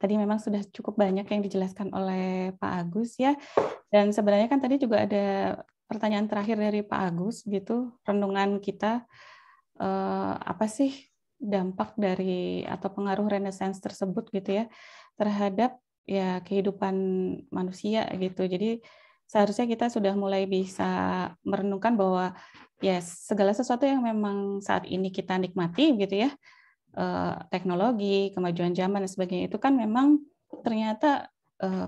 tadi memang sudah cukup banyak yang dijelaskan oleh Pak Agus ya. Dan sebenarnya kan tadi juga ada pertanyaan terakhir dari Pak Agus gitu, renungan kita apa sih dampak dari atau pengaruh Renaissance tersebut gitu ya terhadap ya kehidupan manusia gitu. Jadi seharusnya kita sudah mulai bisa merenungkan bahwa ya segala sesuatu yang memang saat ini kita nikmati gitu ya, teknologi, kemajuan zaman dan sebagainya itu kan memang ternyata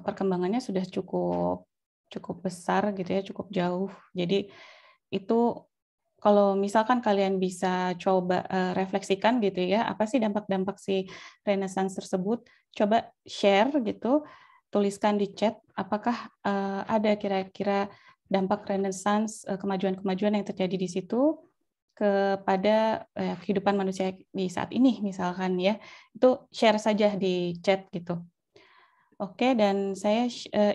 perkembangannya sudah cukup cukup besar gitu ya, cukup jauh. Jadi itu kalau misalkan kalian bisa coba refleksikan gitu ya, apa sih dampak-dampak si Renaissance tersebut? Coba share gitu, tuliskan di chat apakah ada kira-kira dampak Renaissance, kemajuan-kemajuan yang terjadi di situ kepada kehidupan manusia di saat ini misalkan ya. Itu share saja di chat gitu. Oke, dan saya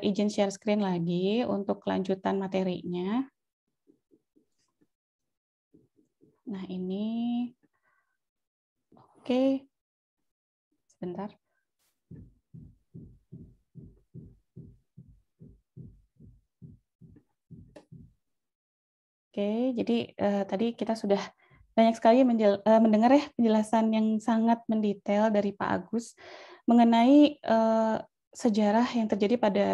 izin share screen lagi untuk kelanjutan materinya. Nah, ini oke. Sebentar. Oke, jadi tadi kita sudah banyak sekali mendengar ya penjelasan yang sangat mendetail dari Pak Agus mengenai sejarah yang terjadi pada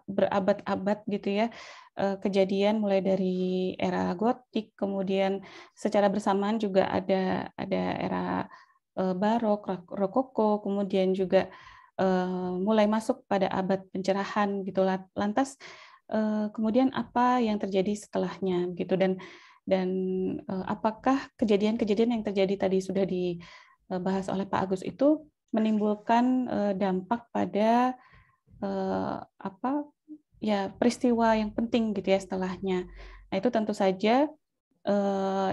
berabad-abad gitu ya, kejadian mulai dari era Gotik, kemudian secara bersamaan juga ada era Barok, Rokoko, kemudian juga mulai masuk pada abad pencerahan gitu. Lantas kemudian apa yang terjadi setelahnya gitu dan apakah kejadian-kejadian yang terjadi tadi sudah dibahas oleh Pak Agus itu menimbulkan dampak pada apa ya peristiwa yang penting gitu ya setelahnya. Nah, itu tentu saja eh,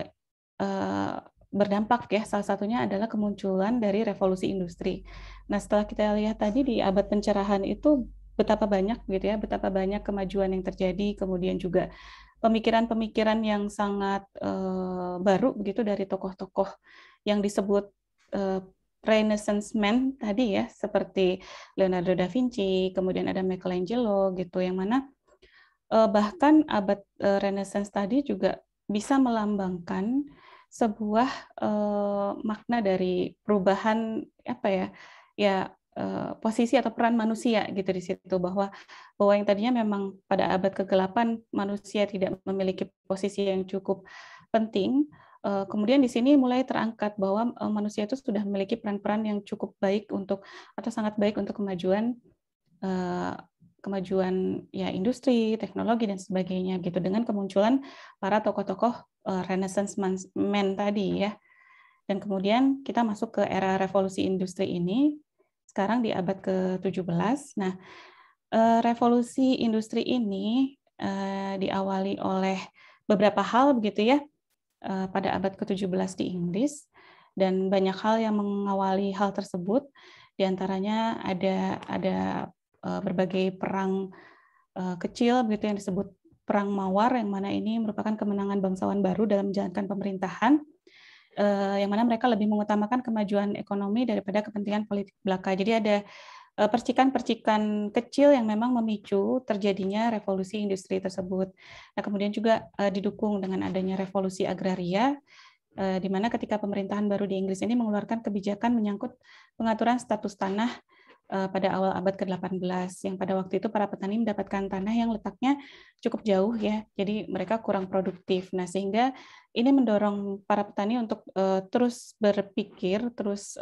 eh, berdampak ya. Salah satunya adalah kemunculan dari revolusi industri. Nah, setelah kita lihat tadi di abad pencerahan itu betapa banyak gitu ya, betapa banyak kemajuan yang terjadi, kemudian juga pemikiran-pemikiran yang sangat baru begitu dari tokoh-tokoh yang disebut Renaissance Man tadi ya, seperti Leonardo da Vinci, kemudian ada Michelangelo gitu, yang mana bahkan abad Renaissance tadi juga bisa melambangkan sebuah makna dari perubahan apa ya, ya posisi atau peran manusia gitu di situ bahwa yang tadinya memang pada abad kegelapan manusia tidak memiliki posisi yang cukup penting, kemudian di sini mulai terangkat bahwa manusia itu sudah memiliki peran-peran yang cukup baik untuk atau sangat baik untuk kemajuan eh, kemajuan ya industri, teknologi dan sebagainya gitu dengan kemunculan para tokoh-tokoh Renaissance Man tadi ya. Dan kemudian kita masuk ke era revolusi industri ini sekarang di abad ke-17. Nah, revolusi industri ini diawali oleh beberapa hal begitu ya pada abad ke-17 di Inggris dan banyak hal yang mengawali hal tersebut. Di antaranya ada berbagai perang kecil begitu yang disebut Perang Mawar, yang mana ini merupakan kemenangan bangsawan baru dalam menjalankan pemerintahan, yang mana mereka lebih mengutamakan kemajuan ekonomi daripada kepentingan politik belaka. Jadi ada percikan-percikan kecil yang memang memicu terjadinya revolusi industri tersebut. Nah, kemudian juga didukung dengan adanya revolusi agraria, di mana ketika pemerintahan baru di Inggris ini mengeluarkan kebijakan menyangkut pengaturan status tanah pada awal abad ke-18, yang pada waktu itu para petani mendapatkan tanah yang letaknya cukup jauh ya, jadi mereka kurang produktif. Nah, sehingga ini mendorong para petani untuk terus berpikir, terus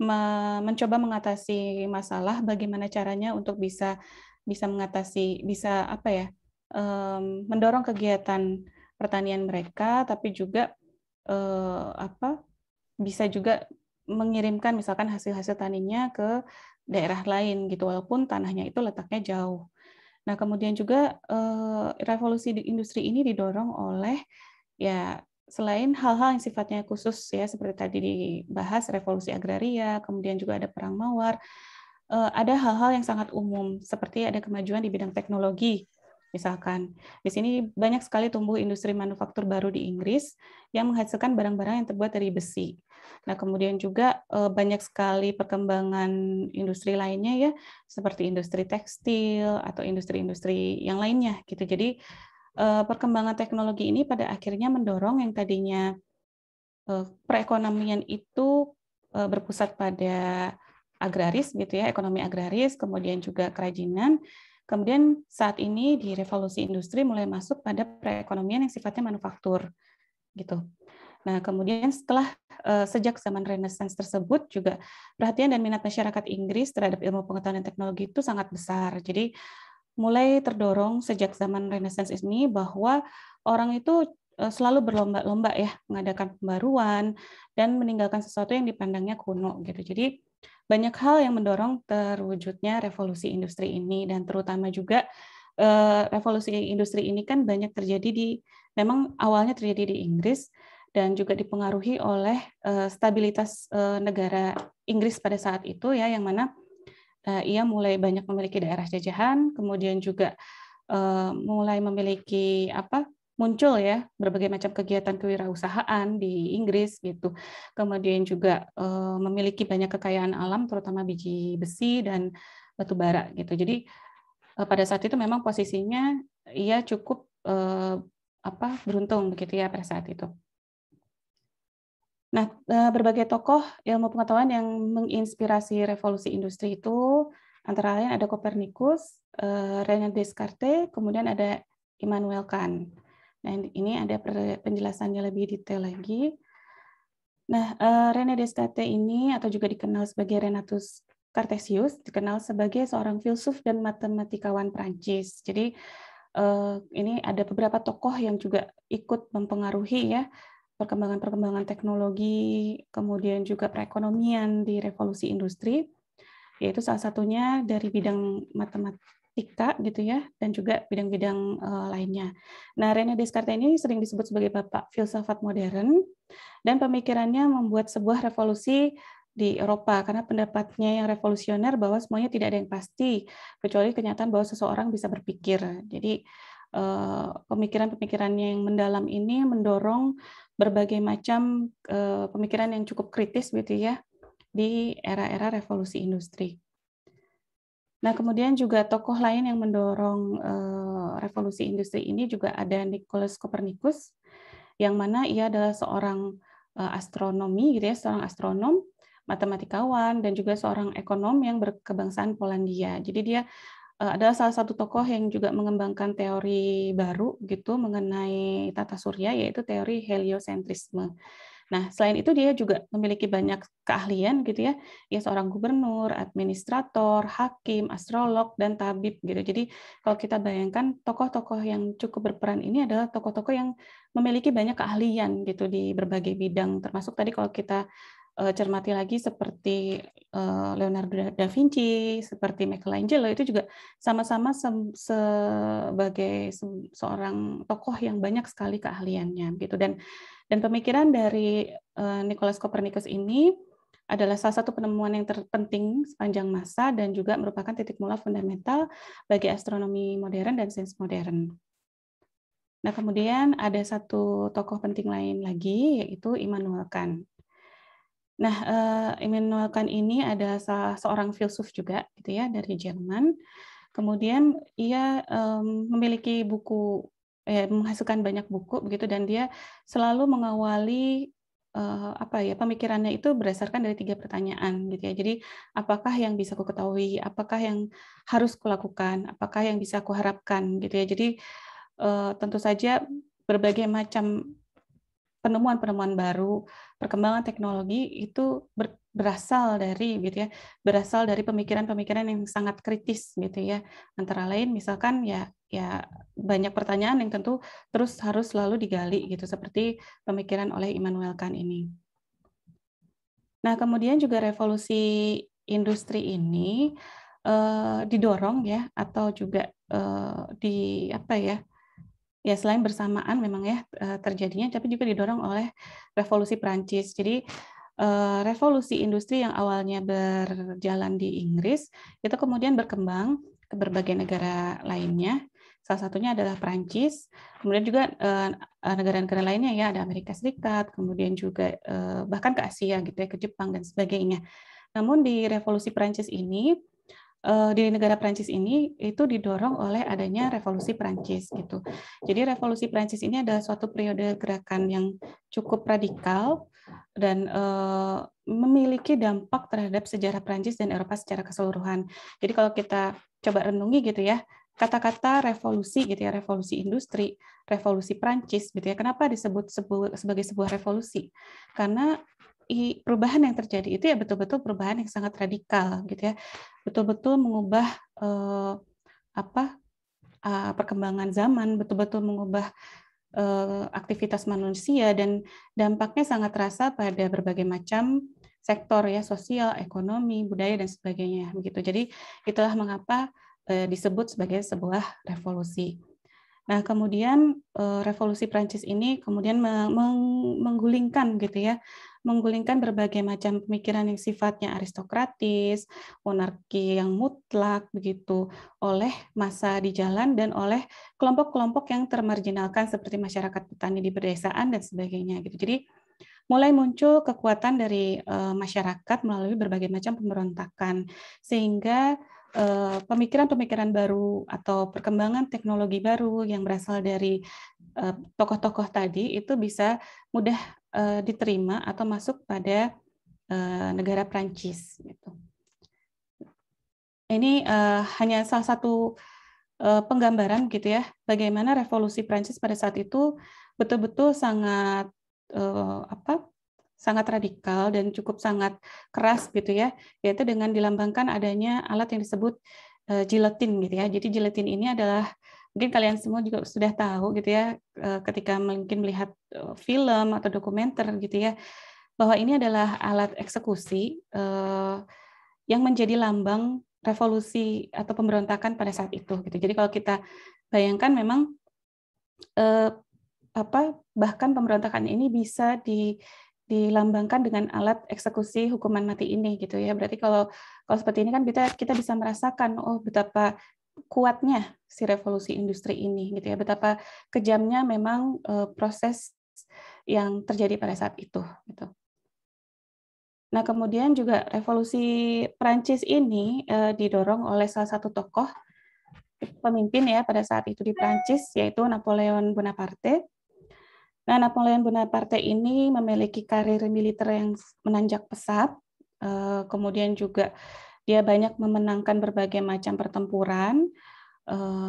mencoba mengatasi masalah, bagaimana caranya untuk bisa mengatasi, bisa apa ya, mendorong kegiatan pertanian mereka, tapi juga bisa juga mengirimkan misalkan hasil-hasil taninya ke daerah lain gitu, walaupun tanahnya itu letaknya jauh. Nah, kemudian juga revolusi di industri ini didorong oleh ya selain hal-hal yang sifatnya khusus ya seperti tadi dibahas revolusi agraria, kemudian juga ada perang mawar, ada hal-hal yang sangat umum seperti ada kemajuan di bidang teknologi. Misalkan, di sini banyak sekali tumbuh industri manufaktur baru di Inggris yang menghasilkan barang-barang yang terbuat dari besi. Nah, kemudian juga banyak sekali perkembangan industri lainnya ya, seperti industri tekstil atau industri-industri yang lainnya gitu. Jadi perkembangan teknologi ini pada akhirnya mendorong yang tadinya perekonomian itu berpusat pada agraris gitu ya, ekonomi agraris, kemudian juga kerajinan. Kemudian saat ini di revolusi industri mulai masuk pada perekonomian yang sifatnya manufaktur gitu. Nah, kemudian setelah sejak zaman Renaissance tersebut juga perhatian dan minat masyarakat Inggris terhadap ilmu pengetahuan dan teknologi itu sangat besar. Jadi mulai terdorong sejak zaman Renaissance ini bahwa orang itu selalu berlomba-lomba ya mengadakan pembaruan dan meninggalkan sesuatu yang dipandangnya kuno gitu. Jadi banyak hal yang mendorong terwujudnya revolusi industri ini dan terutama juga revolusi industri ini kan banyak terjadi memang awalnya terjadi di Inggris dan juga dipengaruhi oleh stabilitas negara Inggris pada saat itu ya, yang mana ia mulai banyak memiliki daerah jajahan, kemudian juga mulai memiliki muncul ya berbagai macam kegiatan kewirausahaan di Inggris gitu. Kemudian juga memiliki banyak kekayaan alam, terutama biji besi dan batu bara gitu. Jadi pada saat itu memang posisinya ia cukup beruntung begitu ya pada saat itu. Nah, berbagai tokoh ilmu pengetahuan yang menginspirasi revolusi industri itu antara lain ada Copernicus, René Descartes, kemudian ada Immanuel Kant. Nah, ini ada penjelasannya lebih detail lagi. Nah, René Descartes ini atau juga dikenal sebagai Renatus Cartesius, dikenal sebagai seorang filsuf dan matematikawan Prancis. Jadi, ini ada beberapa tokoh yang juga ikut mempengaruhi ya perkembangan-perkembangan teknologi, kemudian juga perekonomian di revolusi industri, yaitu salah satunya dari bidang matematika gitu ya, dan juga bidang-bidang lainnya. Nah, René Descartes ini sering disebut sebagai bapak filsafat modern, dan pemikirannya membuat sebuah revolusi di Eropa, karena pendapatnya yang revolusioner bahwa semuanya tidak ada yang pasti, kecuali kenyataan bahwa seseorang bisa berpikir. Jadi, pemikiran-pemikirannya yang mendalam ini mendorong berbagai macam pemikiran yang cukup kritis gitu ya di era-era revolusi industri. Nah, kemudian juga tokoh lain yang mendorong revolusi industri ini juga ada Nicolaus Copernicus, yang mana ia adalah seorang astronomi gitu ya, seorang astronom, matematikawan dan juga seorang ekonom yang berkebangsaan Polandia. Jadi dia adalah salah satu tokoh yang juga mengembangkan teori baru gitu mengenai tata surya, yaitu teori heliosentrisme. Nah, selain itu dia juga memiliki banyak keahlian gitu ya. Ia seorang gubernur, administrator, hakim, astrolog, dan tabib gitu. Jadi kalau kita bayangkan tokoh-tokoh yang cukup berperan ini adalah tokoh-tokoh yang memiliki banyak keahlian gitu di berbagai bidang. Termasuk tadi kalau kita cermati lagi seperti Leonardo da Vinci, seperti Michelangelo itu juga sama-sama sebagai seorang tokoh yang banyak sekali keahliannya gitu. Dan pemikiran dari Nicolaus Copernicus ini adalah salah satu penemuan yang terpenting sepanjang masa dan juga merupakan titik mula fundamental bagi astronomi modern dan sains modern. Nah, kemudian ada satu tokoh penting lain lagi, yaitu Immanuel Kant. Nah, Immanuel Kant ini ada seorang filsuf juga gitu ya dari Jerman. Kemudian ia memiliki buku, menghasilkan banyak buku begitu, dan dia selalu mengawali pemikirannya itu berdasarkan dari 3 pertanyaan gitu ya. Jadi, apakah yang bisa kuketahui, apakah yang harus kulakukan, apakah yang bisa kuharapkan gitu ya. Jadi, tentu saja berbagai macam penemuan-penemuan baru, perkembangan teknologi itu berasal dari gitu ya, berasal dari pemikiran-pemikiran yang sangat kritis gitu ya. Antara lain misalkan ya banyak pertanyaan yang tentu terus harus selalu digali gitu, seperti pemikiran oleh Immanuel Kant ini. Nah, kemudian juga revolusi industri ini didorong ya, atau juga ya selain bersamaan memang ya terjadinya, tapi juga didorong oleh revolusi Prancis. Jadi revolusi industri yang awalnya berjalan di Inggris itu kemudian berkembang ke berbagai negara lainnya, Salah satunya adalah Perancis, kemudian juga negara-negara lainnya ya, ada Amerika Serikat, kemudian juga bahkan ke Asia gitu ya, ke Jepang dan sebagainya. Namun di revolusi Perancis ini, di negara Perancis ini itu didorong oleh adanya revolusi Perancis gitu. Jadi revolusi Perancis ini adalah suatu periode gerakan yang cukup radikal dan memiliki dampak terhadap sejarah Perancis dan Eropa secara keseluruhan. Jadi kalau kita coba renungi gitu ya, kata-kata revolusi gitu ya, revolusi industri, revolusi Perancis gitu ya. Kenapa disebut sebagai sebuah revolusi? Karena perubahan yang terjadi itu ya betul-betul perubahan yang sangat radikal gitu ya, betul-betul mengubah perkembangan zaman, betul-betul mengubah aktivitas manusia dan dampaknya sangat terasa pada berbagai macam sektor ya, sosial, ekonomi, budaya dan sebagainya begitu. Jadi itulah mengapa disebut sebagai sebuah revolusi. Nah, kemudian revolusi Prancis ini kemudian menggulingkan gitu ya, menggulingkan berbagai macam pemikiran yang sifatnya aristokratis, monarki yang mutlak begitu oleh massa di jalan dan oleh kelompok-kelompok yang termarginalkan seperti masyarakat petani di pedesaan dan sebagainya gitu. Jadi mulai muncul kekuatan dari masyarakat melalui berbagai macam pemberontakan sehingga pemikiran-pemikiran baru atau perkembangan teknologi baru yang berasal dari tokoh-tokoh tadi itu bisa mudah diterima atau masuk pada negara Prancis. Gitu. Ini hanya salah satu penggambaran gitu ya, bagaimana revolusi Prancis pada saat itu betul-betul sangat sangat radikal dan cukup sangat keras gitu ya, yaitu dengan dilambangkan adanya alat yang disebut giletin gitu ya. Jadi giletin ini adalah mungkin kalian semua juga sudah tahu gitu ya, ketika mungkin melihat film atau dokumenter gitu ya, bahwa ini adalah alat eksekusi yang menjadi lambang revolusi atau pemberontakan pada saat itu gitu. Jadi kalau kita bayangkan memang bahkan pemberontakan ini bisa dilambangkan dengan alat eksekusi hukuman mati ini gitu ya. Berarti kalau seperti ini kan kita bisa merasakan betapa kuatnya si revolusi industri ini gitu ya. Betapa kejamnya memang proses yang terjadi pada saat itu gitu. Nah, kemudian juga revolusi Prancis ini didorong oleh salah satu tokoh pemimpin ya pada saat itu di Prancis yaitu Napoleon Bonaparte. Nah, Napoleon Bonaparte ini memiliki karir militer yang menanjak pesat, kemudian juga dia banyak memenangkan berbagai macam pertempuran,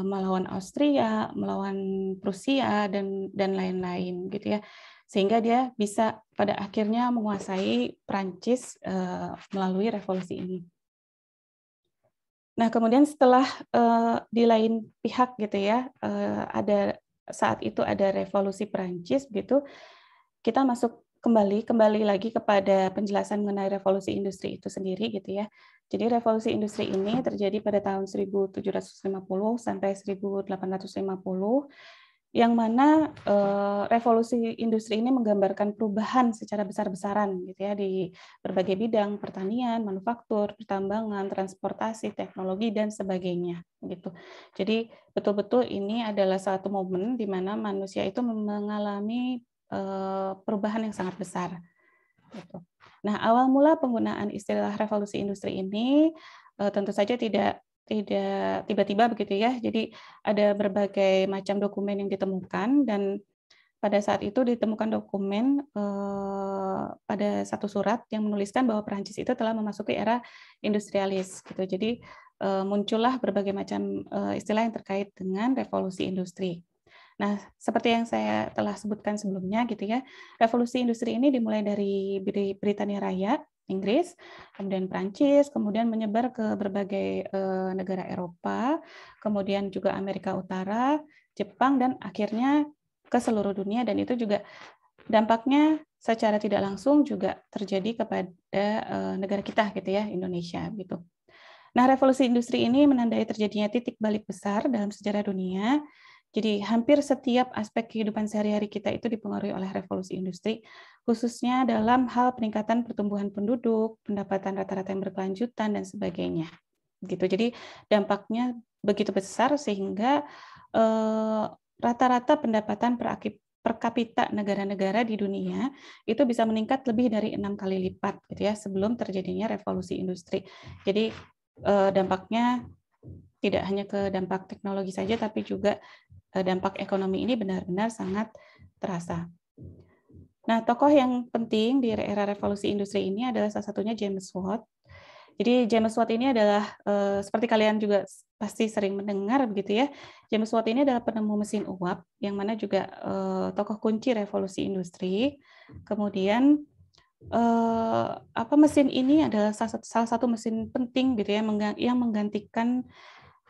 melawan Austria, melawan Prusia, dan lain-lain gitu ya. Sehingga dia bisa pada akhirnya menguasai Prancis melalui revolusi ini. Nah, kemudian setelah di lain pihak gitu ya, saat itu ada revolusi Perancis gitu, kita kembali lagi kepada penjelasan mengenai revolusi industri itu sendiri gitu ya. Jadi revolusi industri ini terjadi pada tahun 1750 sampai 1850 yang mana revolusi industri ini menggambarkan perubahan secara besar-besaran gitu ya di berbagai bidang, pertanian, manufaktur, pertambangan, transportasi, teknologi dan sebagainya gitu. Jadi betul-betul ini adalah satu momen di mana manusia itu mengalami perubahan yang sangat besar gitu. Nah, awal mula penggunaan istilah revolusi industri ini tentu saja tidak tiba-tiba begitu ya. Jadi ada berbagai macam dokumen yang ditemukan dan pada saat itu ditemukan dokumen pada satu surat yang menuliskan bahwa Perancis itu telah memasuki era industrialis gitu. Jadi muncullah berbagai macam istilah yang terkait dengan revolusi industri. Nah, seperti yang saya telah sebutkan sebelumnya gitu ya, revolusi industri ini dimulai dari Britania Raya, Inggris, kemudian Prancis, kemudian menyebar ke berbagai negara Eropa, kemudian juga Amerika Utara, Jepang, dan akhirnya ke seluruh dunia, dan itu juga dampaknya secara tidak langsung juga terjadi kepada negara kita gitu ya, Indonesia gitu. Nah, revolusi industri ini menandai terjadinya titik balik besar dalam sejarah dunia. Jadi hampir setiap aspek kehidupan sehari-hari kita itu dipengaruhi oleh revolusi industri, khususnya dalam hal peningkatan pertumbuhan penduduk, pendapatan rata-rata yang berkelanjutan, dan sebagainya. Gitu. Jadi dampaknya begitu besar sehingga rata-rata pendapatan per kapita negara-negara di dunia itu bisa meningkat lebih dari 6 kali lipat gitu ya sebelum terjadinya revolusi industri. Jadi dampaknya tidak hanya ke dampak teknologi saja tapi juga dampak ekonomi ini benar-benar sangat terasa. Nah, tokoh yang penting di era revolusi industri ini adalah salah satunya James Watt. Jadi James Watt ini adalah seperti kalian juga pasti sering mendengar begitu ya. James Watt ini adalah penemu mesin uap yang mana juga tokoh kunci revolusi industri. Kemudian mesin ini adalah salah satu mesin penting gitu ya yang menggantikan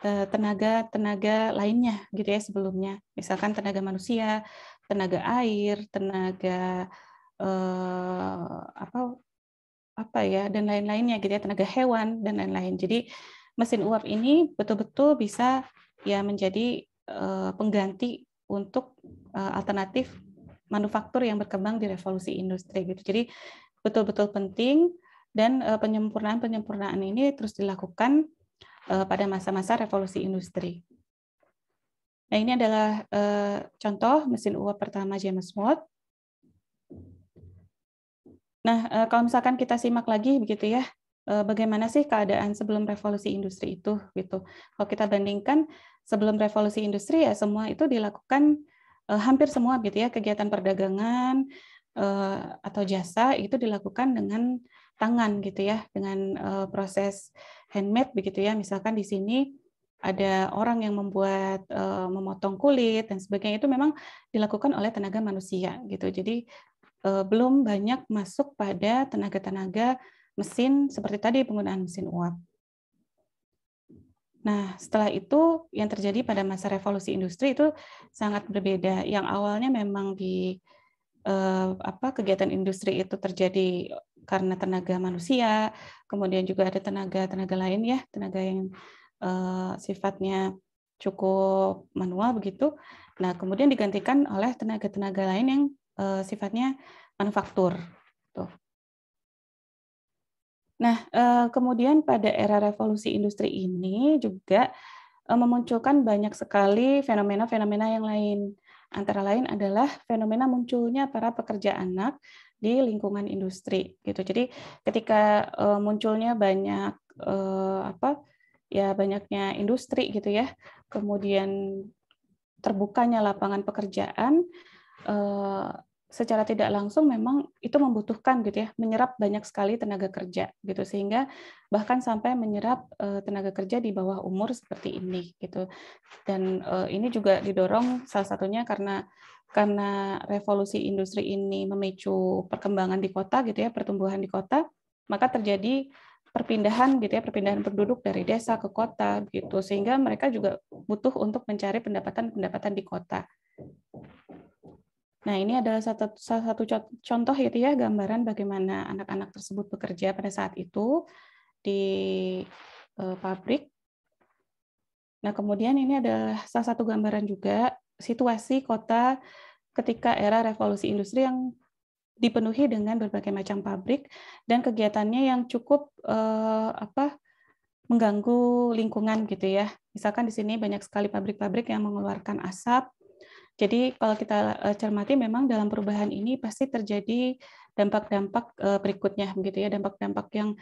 tenaga lainnya gitu ya sebelumnya. Misalkan tenaga manusia, tenaga air, tenaga dan lain-lainnya gitu ya, tenaga hewan dan lain-lain. Jadi mesin uap ini betul-betul bisa ya menjadi pengganti untuk alternatif manufaktur yang berkembang di revolusi industri gitu. Jadi betul-betul penting dan penyempurnaan ini terus dilakukan pada masa-masa revolusi industri. Nah, ini adalah contoh mesin uap pertama James Watt. Nah, kalau misalkan kita simak lagi begitu ya, bagaimana sih keadaan sebelum revolusi industri itu gitu. Kalau kita bandingkan sebelum revolusi industri ya semua itu dilakukan hampir semua gitu ya, kegiatan perdagangan atau jasa itu dilakukan dengan tangan gitu ya, dengan proses handmade begitu ya. Misalkan di sini ada orang yang membuat memotong kulit dan sebagainya itu memang dilakukan oleh tenaga manusia gitu. Jadi belum banyak masuk pada tenaga-tenaga mesin seperti tadi penggunaan mesin uap. Nah, setelah itu yang terjadi pada masa revolusi industri itu sangat berbeda. Yang awalnya memang di kegiatan industri itu terjadi karena tenaga manusia, kemudian juga ada tenaga lain ya, tenaga yang sifatnya cukup manual begitu. Nah, kemudian digantikan oleh tenaga-tenaga lain yang sifatnya manufaktur. Tuh. Nah, kemudian pada era revolusi industri ini juga memunculkan banyak sekali fenomena-fenomena yang lain. Antara lain adalah fenomena munculnya para pekerja anak di lingkungan industri gitu. Jadi ketika munculnya banyak banyaknya industri gitu ya, kemudian terbukanya lapangan pekerjaan, secara tidak langsung memang itu membutuhkan gitu ya, menyerap banyak sekali tenaga kerja gitu, sehingga bahkan sampai menyerap tenaga kerja di bawah umur seperti ini gitu. Dan ini juga didorong salah satunya karena revolusi industri ini memicu perkembangan di kota gitu ya, pertumbuhan di kota, maka terjadi perpindahan gitu ya, perpindahan penduduk dari desa ke kota gitu, sehingga mereka juga butuh untuk mencari pendapatan di kota. Nah, ini adalah salah satu contoh gitu ya, gambaran bagaimana anak-anak tersebut bekerja pada saat itu di pabrik. Nah, kemudian ini adalah salah satu gambaran juga situasi kota ketika era revolusi industri yang dipenuhi dengan berbagai macam pabrik dan kegiatannya yang cukup mengganggu lingkungan gitu ya. Misalkan di sini banyak sekali pabrik-pabrik yang mengeluarkan asap. Jadi kalau kita cermati memang dalam perubahan ini pasti terjadi dampak-dampak berikutnya begitu ya, dampak-dampak yang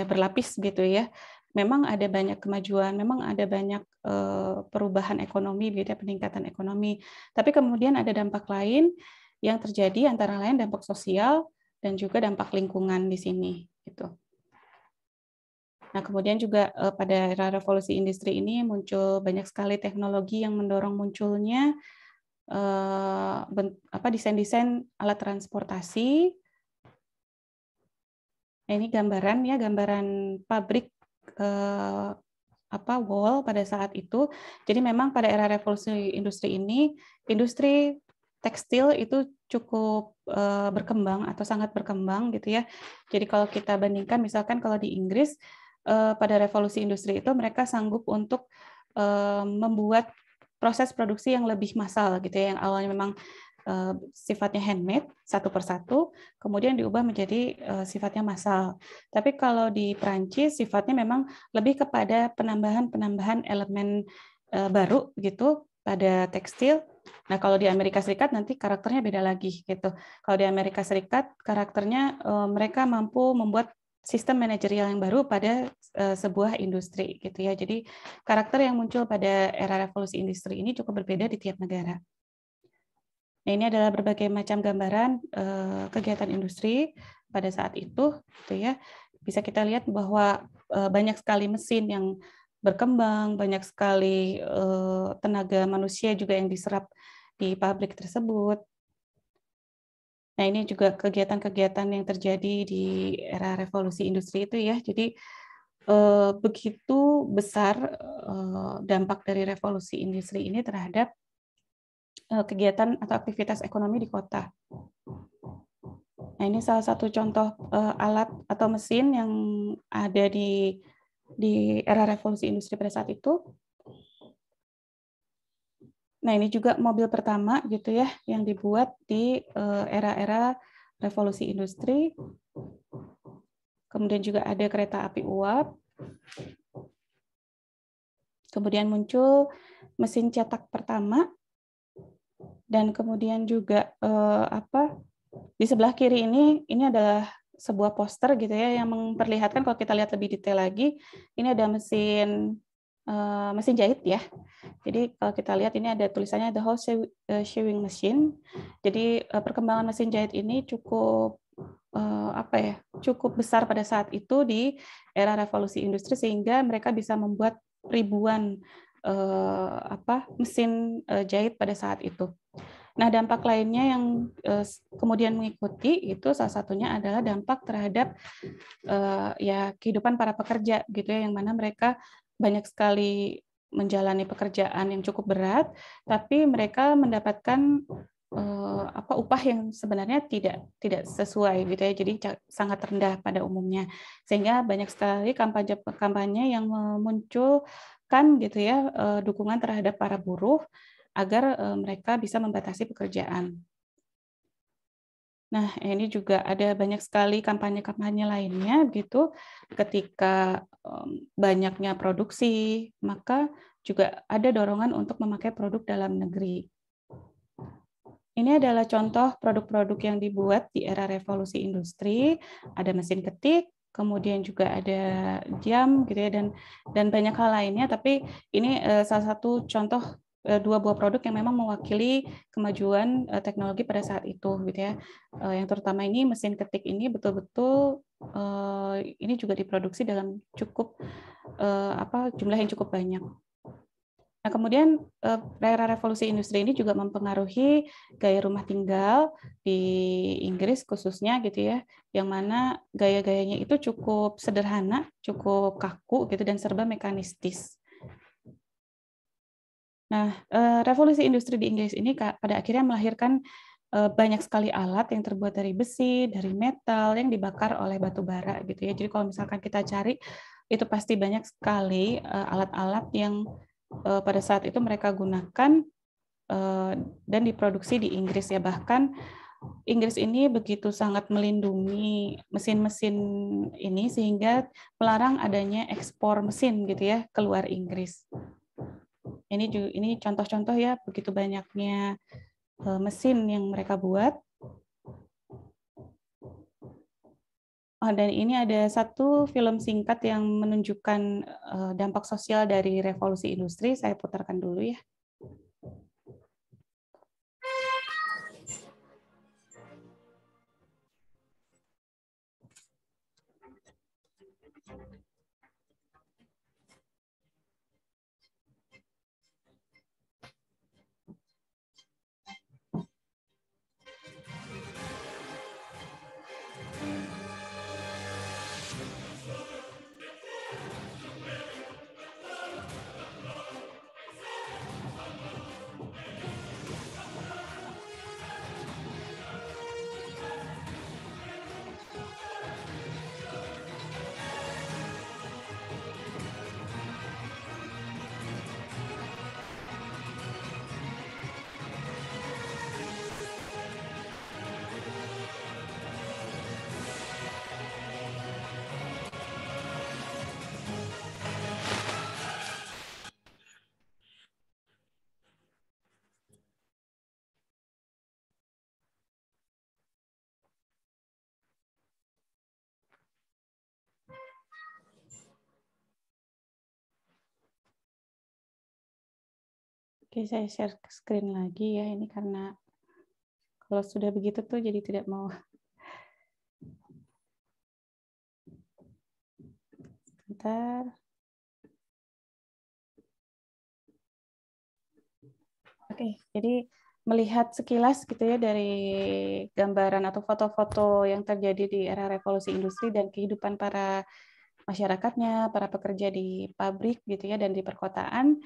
berlapis gitu ya. Memang ada banyak kemajuan, memang ada banyak perubahan ekonomi gitu ya, peningkatan ekonomi. Tapi kemudian ada dampak lain yang terjadi antara lain dampak sosial dan juga dampak lingkungan di sini gitu. Nah, kemudian juga pada era revolusi industri ini muncul banyak sekali teknologi yang mendorong munculnya desain-desain alat transportasi. Nah, ini gambaran pabrik wall pada saat itu. Jadi memang pada era revolusi industri ini, industri tekstil itu cukup berkembang atau sangat berkembang gitu ya. Jadi kalau kita bandingkan misalkan kalau di Inggris pada revolusi industri itu mereka sanggup untuk membuat proses produksi yang lebih massal gitu ya, yang awalnya memang sifatnya handmade satu persatu, kemudian diubah menjadi sifatnya massal. Tapi kalau di Prancis sifatnya memang lebih kepada penambahan elemen baru gitu pada tekstil. Nah, kalau di Amerika Serikat nanti karakternya beda lagi gitu. Kalau di Amerika Serikat karakternya mereka mampu membuat sistem manajerial yang baru pada sebuah industri gitu ya. Jadi karakter yang muncul pada era revolusi industri ini cukup berbeda di tiap negara. Nah, ini adalah berbagai macam gambaran kegiatan industri pada saat itu gitu ya. Bisa kita lihat bahwa banyak sekali mesin yang berkembang, banyak sekali tenaga manusia juga yang diserap di pabrik tersebut. Nah, ini juga kegiatan-kegiatan yang terjadi di era revolusi industri itu ya. Jadi begitu besar dampak dari revolusi industri ini terhadap kegiatan atau aktivitas ekonomi di kota. Nah, ini salah satu contoh alat atau mesin yang ada di era revolusi industri pada saat itu. Nah, ini juga mobil pertama gitu ya yang dibuat di era-era revolusi industri. Kemudian juga ada kereta api uap. Kemudian muncul mesin cetak pertama. Dan kemudian juga di sebelah kiri ini adalah sebuah poster gitu ya yang memperlihatkan, kalau kita lihat lebih detail lagi, ini ada mesin jahit ya. Jadi kalau kita lihat ini ada tulisannya the whole sewing machine. Jadi perkembangan mesin jahit ini cukup cukup besar pada saat itu di era revolusi industri, sehingga mereka bisa membuat ribuan mesin jahit pada saat itu. Nah, dampak lainnya yang kemudian mengikuti itu salah satunya adalah dampak terhadap kehidupan para pekerja gitu ya, yang mana mereka banyak sekali menjalani pekerjaan yang cukup berat, tapi mereka mendapatkan upah yang sebenarnya tidak sesuai gitu ya, jadi sangat rendah pada umumnya, sehingga banyak sekali kampanye yang memunculkan gitu ya dukungan terhadap para buruh agar mereka bisa membatasi pekerjaan. Nah, ini juga ada banyak sekali kampanye-kampanye lainnya gitu. Ketika banyaknya produksi, maka juga ada dorongan untuk memakai produk dalam negeri. Ini adalah contoh produk-produk yang dibuat di era revolusi industri. Ada mesin ketik, kemudian juga ada jam gitu ya, dan banyak hal lainnya. Tapi ini salah satu contoh dua buah produk yang memang mewakili kemajuan teknologi pada saat itu gitu ya. Yang terutama ini mesin ketik ini betul-betul ini juga diproduksi dalam jumlah yang cukup banyak. Nah, kemudian era revolusi industri ini juga mempengaruhi gaya rumah tinggal di Inggris khususnya gitu ya, yang mana gaya-gayanya itu cukup sederhana, cukup kaku gitu dan serba mekanistis. Nah, revolusi industri di Inggris ini pada akhirnya melahirkan banyak sekali alat yang terbuat dari besi, dari metal yang dibakar oleh batu bara gitu ya. Jadi kalau misalkan kita cari itu pasti banyak sekali alat-alat yang pada saat itu mereka gunakan dan diproduksi di Inggris ya. Bahkan Inggris ini begitu sangat melindungi mesin-mesin ini sehingga melarang adanya ekspor mesin gitu ya keluar Inggris. Ini contoh-contoh ya begitu banyaknya mesin yang mereka buat. Dan ini ada satu film singkat yang menunjukkan dampak sosial dari revolusi industri. Saya putarkan dulu ya. Oke, saya share screen lagi ya, ini karena kalau sudah begitu tuh jadi tidak mau. Sebentar. Oke, jadi melihat sekilas gitu ya dari gambaran atau foto-foto yang terjadi di era revolusi industri dan kehidupan para masyarakatnya, para pekerja di pabrik gitu ya dan di perkotaan.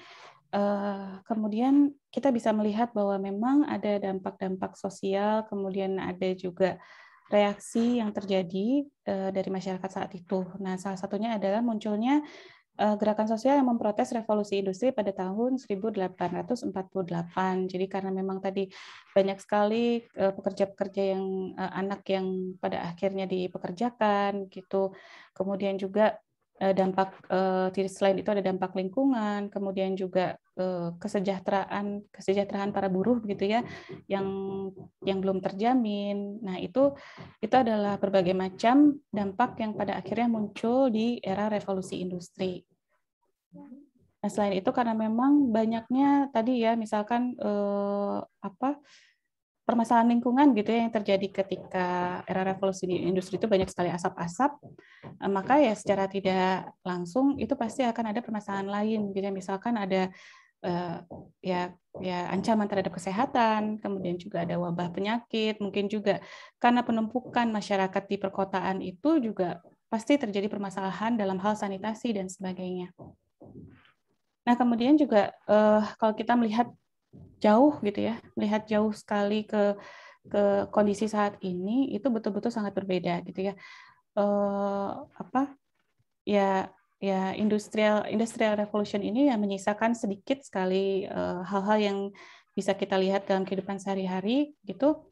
Kemudian kita bisa melihat bahwa memang ada dampak-dampak sosial, kemudian ada juga reaksi yang terjadi dari masyarakat saat itu. Nah, salah satunya adalah munculnya gerakan sosial yang memprotes revolusi industri pada tahun 1848. Jadi karena memang tadi banyak sekali pekerja-pekerja yang anak yang pada akhirnya dipekerjakan gitu. Kemudian juga dampak selain itu ada dampak lingkungan, kemudian juga kesejahteraan para buruh gitu ya yang belum terjamin. Nah, itu adalah berbagai macam dampak yang pada akhirnya muncul di era revolusi industri. Nah, selain itu karena memang banyaknya tadi ya, misalkan permasalahan lingkungan gitu ya yang terjadi ketika era revolusi di industri itu banyak sekali asap-asap, maka ya secara tidak langsung itu pasti akan ada permasalahan lain gitu ya. Misalkan ada ya ancaman terhadap kesehatan, kemudian juga ada wabah penyakit, mungkin juga karena penumpukan masyarakat di perkotaan itu juga pasti terjadi permasalahan dalam hal sanitasi dan sebagainya. Nah, kemudian juga kalau kita melihat jauh gitu ya, melihat jauh sekali ke kondisi saat ini itu betul-betul sangat berbeda gitu ya. Industrial revolution ini yang menyisakan sedikit sekali hal-hal yang bisa kita lihat dalam kehidupan sehari-hari gitu.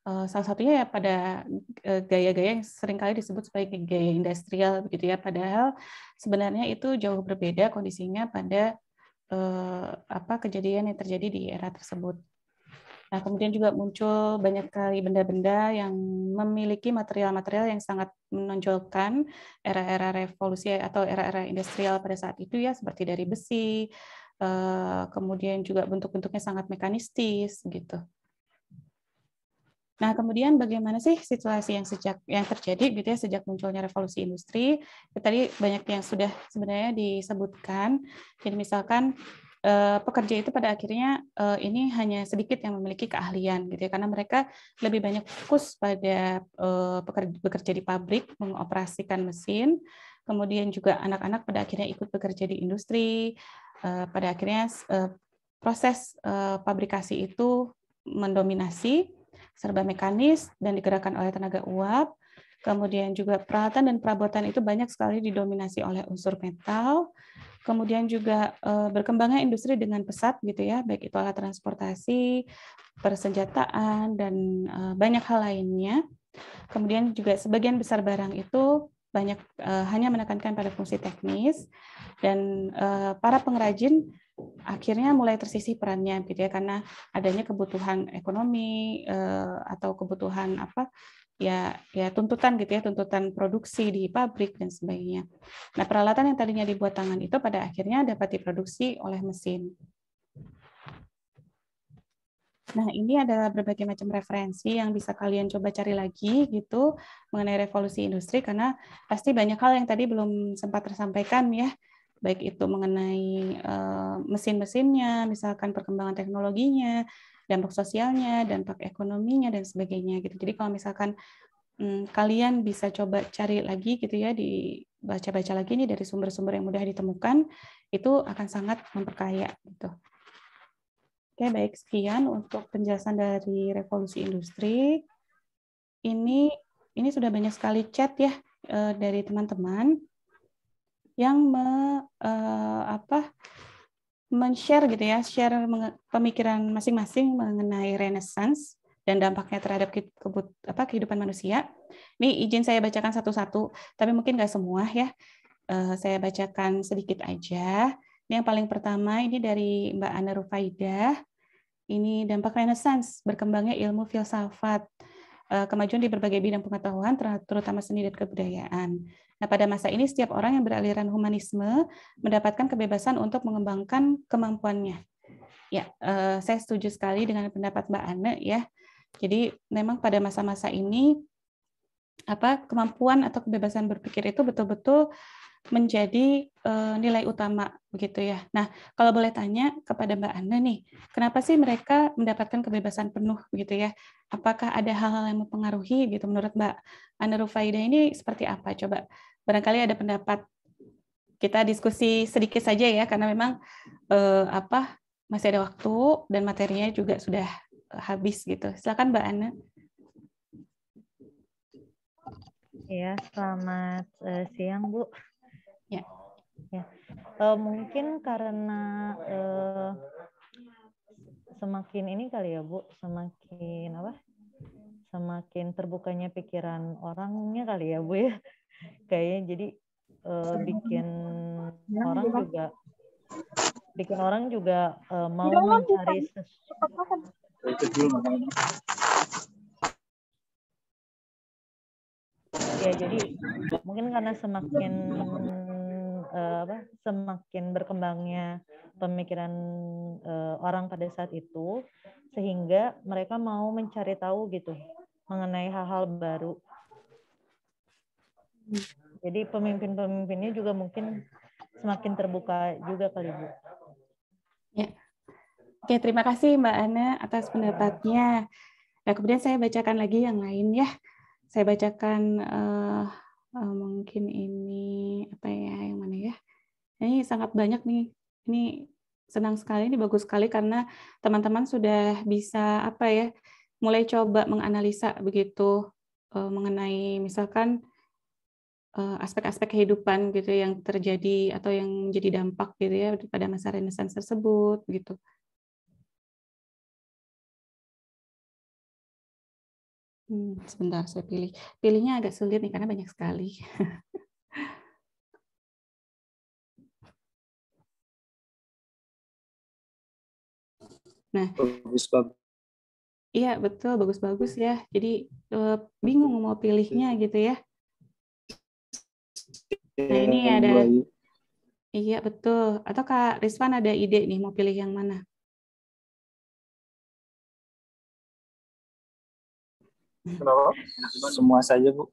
Salah satunya ya pada gaya-gaya yang seringkali disebut sebagai gaya industrial begitu ya, padahal sebenarnya itu jauh berbeda kondisinya pada kejadian yang terjadi di era tersebut. Nah, kemudian juga muncul banyak kali benda-benda yang memiliki material-material yang sangat menonjolkan era-era revolusi atau era-era industrial pada saat itu ya, seperti dari besi, kemudian juga bentuk-bentuknya sangat mekanistis gitu. Nah, kemudian bagaimana sih situasi yang terjadi gitu ya sejak munculnya revolusi industri? Tadi banyak yang sudah sebenarnya disebutkan. Jadi misalkan pekerja itu pada akhirnya ini hanya sedikit yang memiliki keahlian gitu ya, karena mereka lebih banyak fokus pada bekerja di pabrik, mengoperasikan mesin, kemudian juga anak-anak pada akhirnya ikut bekerja di industri, pada akhirnya proses pabrikasi itu mendominasi, serba mekanis dan digerakkan oleh tenaga uap. Kemudian juga peralatan dan perabotan itu banyak sekali didominasi oleh unsur metal. Kemudian juga berkembangnya industri dengan pesat gitu ya, baik itu alat transportasi, persenjataan dan banyak hal lainnya. Kemudian juga sebagian besar barang itu banyak hanya menekankan pada fungsi teknis dan para pengrajin akhirnya mulai tersisih perannya gitu ya, karena adanya kebutuhan ekonomi atau kebutuhan tuntutan gitu ya, tuntutan produksi di pabrik dan sebagainya. Nah, peralatan yang tadinya dibuat tangan itu pada akhirnya dapat diproduksi oleh mesin. Nah, ini adalah berbagai macam referensi yang bisa kalian coba cari lagi gitu mengenai revolusi industri, karena pasti banyak hal yang tadi belum sempat tersampaikan ya, baik itu mengenai mesin-mesinnya, misalkan perkembangan teknologinya, dampak sosialnya, dampak ekonominya dan sebagainya gitu. Jadi kalau misalkan kalian bisa coba cari lagi gitu ya, dibaca-baca lagi nih dari sumber-sumber yang mudah ditemukan, itu akan sangat memperkaya gitu. Oke, baik, sekian untuk penjelasan dari revolusi industri. Ini sudah banyak sekali chat ya dari teman-teman yang men-share gitu ya, share pemikiran masing-masing mengenai Renaissance dan dampaknya terhadap kehidupan manusia. Ini izin saya bacakan satu-satu, tapi mungkin nggak semua ya. Saya bacakan sedikit aja. Ini yang paling pertama ini dari Mbak Ana Rufaidah. Ini dampak Renaissance, berkembangnya ilmu filsafat, kemajuan di berbagai bidang pengetahuan, terutama seni dan kebudayaan. Nah, pada masa ini setiap orang yang beraliran humanisme mendapatkan kebebasan untuk mengembangkan kemampuannya. Ya, saya setuju sekali dengan pendapat Mbak Ane ya. Jadi memang pada masa-masa ini kemampuan atau kebebasan berpikir itu betul-betul menjadi nilai utama begitu ya. Nah, kalau boleh tanya kepada Mbak Ane nih, kenapa sih mereka mendapatkan kebebasan penuh begitu ya? Apakah ada hal-hal yang mempengaruhi gitu menurut Mbak Ane Rufaidah ini seperti apa? Coba barangkali ada pendapat, kita diskusi sedikit saja ya karena memang masih ada waktu dan materinya juga sudah habis gitu. Silakan Mbak Ane. Ya, selamat siang Bu. Ya. Ya, mungkin karena semakin ini kali ya Bu, semakin terbukanya pikiran orangnya kali ya Bu ya. Kayaknya jadi bikin orang juga mau mencari sesuatu. Ya, jadi mungkin karena semakin berkembangnya pemikiran orang pada saat itu, sehingga mereka mau mencari tahu gitu mengenai hal-hal baru. Jadi pemimpin-pemimpinnya juga mungkin semakin terbuka juga kali Bu. Ya. Oke, terima kasih Mbak Ana atas pendapatnya. Nah, kemudian saya bacakan lagi yang lain ya. Saya bacakan mungkin ini yang mana ya? Ini sangat banyak nih. Ini senang sekali, ini bagus sekali karena teman-teman sudah bisa mulai coba menganalisa begitu mengenai misalkan aspek-aspek kehidupan gitu yang terjadi atau yang jadi dampak gitu ya pada masa Renaissance tersebut gitu. Sebentar saya pilih. Pilihnya agak sulit nih karena banyak sekali. Nah, iya betul, bagus-bagus ya. Jadi bingung mau pilihnya gitu ya. Nah ini ada, iya betul. Atau Kak Rizwan ada ide nih mau pilih yang mana? Semua saja Bu,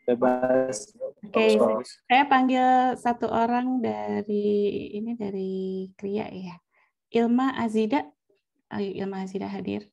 bebas. Oke, saya panggil satu orang dari Kria ya. Ilma Azida, ayo Ilma Azida hadir.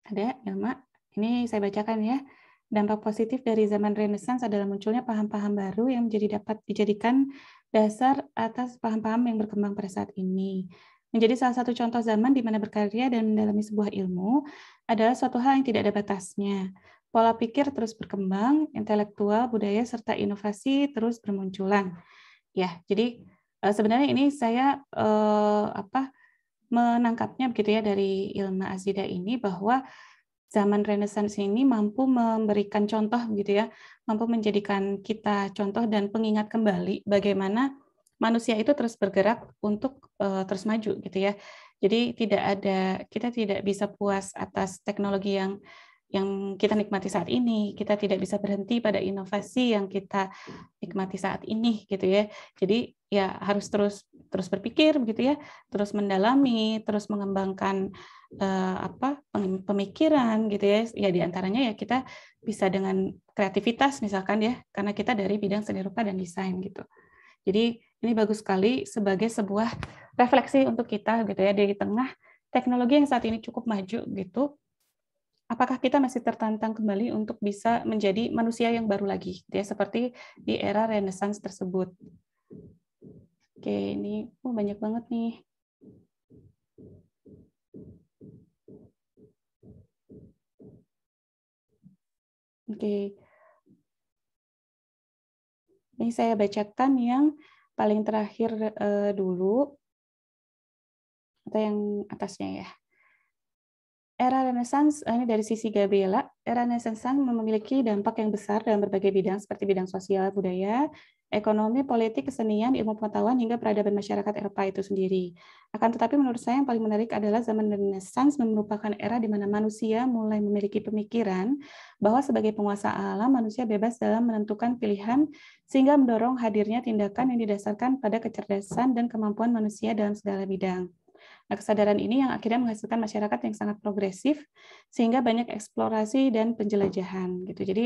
Ada Ilma? Ini saya bacakan ya. Dampak positif dari zaman Renaissance adalah munculnya paham-paham baru yang dapat dijadikan dasar atas paham-paham yang berkembang pada saat ini. Menjadi salah satu contoh zaman di mana berkarya dan mendalami sebuah ilmu adalah suatu hal yang tidak ada batasnya. Pola pikir terus berkembang, intelektual, budaya, serta inovasi terus bermunculan. Ya, jadi sebenarnya ini saya menangkapnya begitu ya dari Ilma Azida ini bahwa zaman Renaissance ini mampu memberikan contoh gitu ya, mampu menjadikan kita contoh dan pengingat kembali bagaimana manusia itu terus bergerak untuk terus maju gitu ya. Jadi kita tidak bisa puas atas teknologi yang kita nikmati saat ini. Kita tidak bisa berhenti pada inovasi yang kita nikmati saat ini gitu ya. Jadi ya harus terus berpikir begitu ya, terus mendalami, terus mengembangkan pemikiran gitu ya. Ya diantaranya ya kita bisa dengan kreativitas misalkan ya, karena kita dari bidang seni rupa dan desain gitu. Jadi ini bagus sekali sebagai sebuah refleksi untuk kita gitu ya, di tengah teknologi yang saat ini cukup maju gitu. Apakah kita masih tertantang kembali untuk bisa menjadi manusia yang baru lagi, ya seperti di era Renaissance tersebut. Oke, ini banyak banget nih. Oke, ini saya bacakan yang paling terakhir dulu, atau yang atasnya ya. era Renaissance, ini dari sisi Gabriela, era Renaissance memiliki dampak yang besar dalam berbagai bidang seperti bidang sosial, budaya, ekonomi, politik, kesenian, ilmu pengetahuan, hingga peradaban masyarakat Eropa itu sendiri. Akan tetapi menurut saya yang paling menarik adalah zaman Renaissance merupakan era di mana manusia mulai memiliki pemikiran bahwa sebagai penguasa alam, manusia bebas dalam menentukan pilihan sehingga mendorong hadirnya tindakan yang didasarkan pada kecerdasan dan kemampuan manusia dalam segala bidang. Nah, kesadaran ini yang akhirnya menghasilkan masyarakat yang sangat progresif sehingga banyak eksplorasi dan penjelajahan gitu. Jadi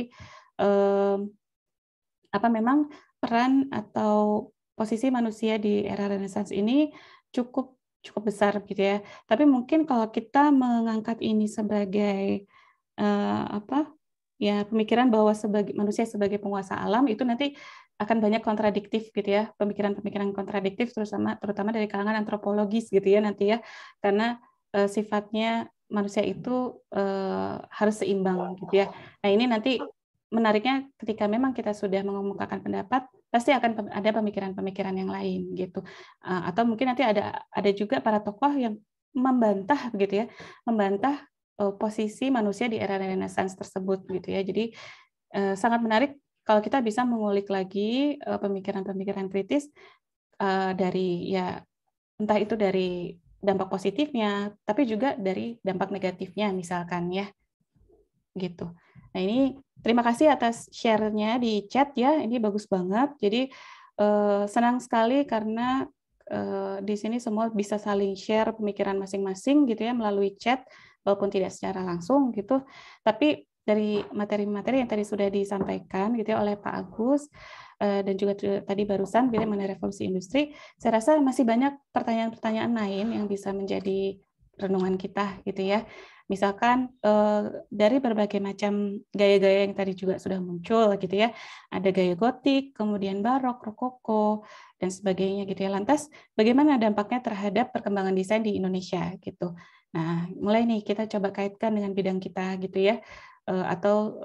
memang peran atau posisi manusia di era Renaissance ini cukup besar gitu ya. Tapi mungkin kalau kita mengangkat ini sebagai pemikiran bahwa manusia sebagai penguasa alam itu nanti akan banyak kontradiktif gitu ya, pemikiran-pemikiran kontradiktif terutama dari kalangan antropologis gitu ya nanti ya, karena sifatnya manusia itu harus seimbang gitu ya. Nah ini nanti menariknya ketika memang kita sudah mengemukakan pendapat, pasti akan ada pemikiran-pemikiran yang lain gitu, atau mungkin nanti ada juga para tokoh yang membantah gitu ya, membantah posisi manusia di era Renaissance tersebut gitu ya. Jadi sangat menarik kalau kita bisa mengulik lagi pemikiran-pemikiran kritis dari ya entah itu dari dampak positifnya, tapi juga dari dampak negatifnya misalkan ya, gitu. Nah ini terima kasih atas share-nya di chat ya, ini bagus banget. Jadi senang sekali karena di sini semua bisa saling share pemikiran masing-masing gitu ya melalui chat, walaupun tidak secara langsung gitu. Tapi dari materi-materi yang tadi sudah disampaikan gitu ya oleh Pak Agus dan juga tadi barusan gitu mengenai revolusi industri, saya rasa masih banyak pertanyaan-pertanyaan lain yang bisa menjadi renungan kita gitu ya. Misalkan dari berbagai macam gaya-gaya yang tadi juga sudah muncul gitu ya. Ada gaya gotik, kemudian barok, rokoko dan sebagainya gitu ya. Lantas bagaimana dampaknya terhadap perkembangan desain di Indonesia gitu. Nah, mulai nih kita coba kaitkan dengan bidang kita gitu ya. Atau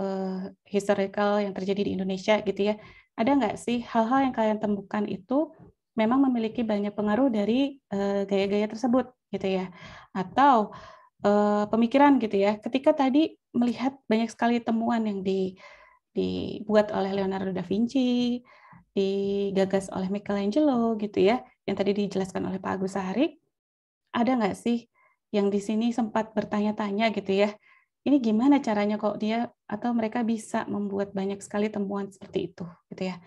historical yang terjadi di Indonesia gitu ya. Ada nggak sih hal-hal yang kalian temukan itu memang memiliki banyak pengaruh dari gaya-gaya tersebut gitu ya. Atau pemikiran gitu ya. Ketika tadi melihat banyak sekali temuan yang dibuat oleh Leonardo da Vinci, digagas oleh Michelangelo gitu ya, yang tadi dijelaskan oleh Pak Agus Sahari, ada nggak sih yang di sini sempat bertanya-tanya gitu ya, ini gimana caranya kok dia atau mereka bisa membuat banyak sekali temuan seperti itu gitu ya.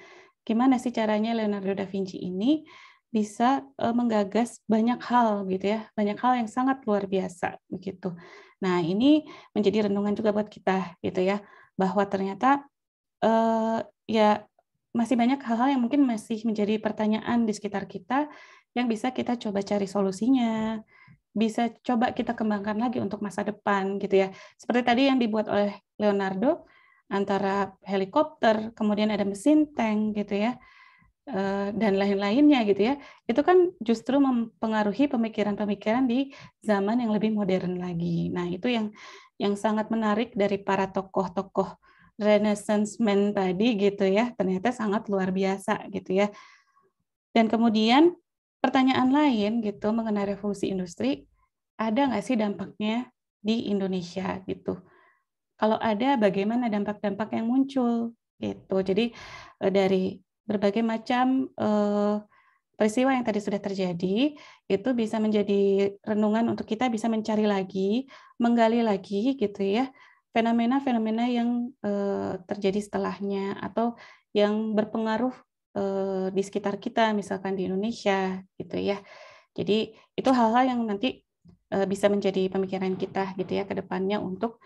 Gimana sih caranya Leonardo da Vinci ini bisa menggagas banyak hal gitu ya, banyak hal yang sangat luar biasa begitu. Nah, ini menjadi renungan juga buat kita gitu ya, bahwa ternyata ya masih banyak hal-hal yang mungkin masih menjadi pertanyaan di sekitar kita yang bisa kita coba cari solusinya, bisa coba kita kembangkan lagi untuk masa depan gitu ya. Seperti tadi yang dibuat oleh Leonardo antara helikopter, kemudian ada mesin tank gitu ya. Dan lain-lainnya gitu ya, itu kan justru mempengaruhi pemikiran-pemikiran di zaman yang lebih modern lagi. Nah, itu yang sangat menarik dari para tokoh-tokoh Renaissance man tadi gitu ya, ternyata sangat luar biasa gitu ya. Dan kemudian pertanyaan lain gitu mengenai revolusi industri, ada nggak sih dampaknya di Indonesia gitu? Kalau ada, bagaimana dampak-dampak yang muncul gitu. Jadi dari berbagai macam peristiwa yang tadi sudah terjadi, itu bisa menjadi renungan untuk kita bisa mencari lagi, menggali lagi gitu ya, fenomena-fenomena yang terjadi setelahnya atau yang berpengaruh di sekitar kita, misalkan di Indonesia gitu ya. Jadi itu hal-hal yang nanti bisa menjadi pemikiran kita gitu ya ke depannya untuk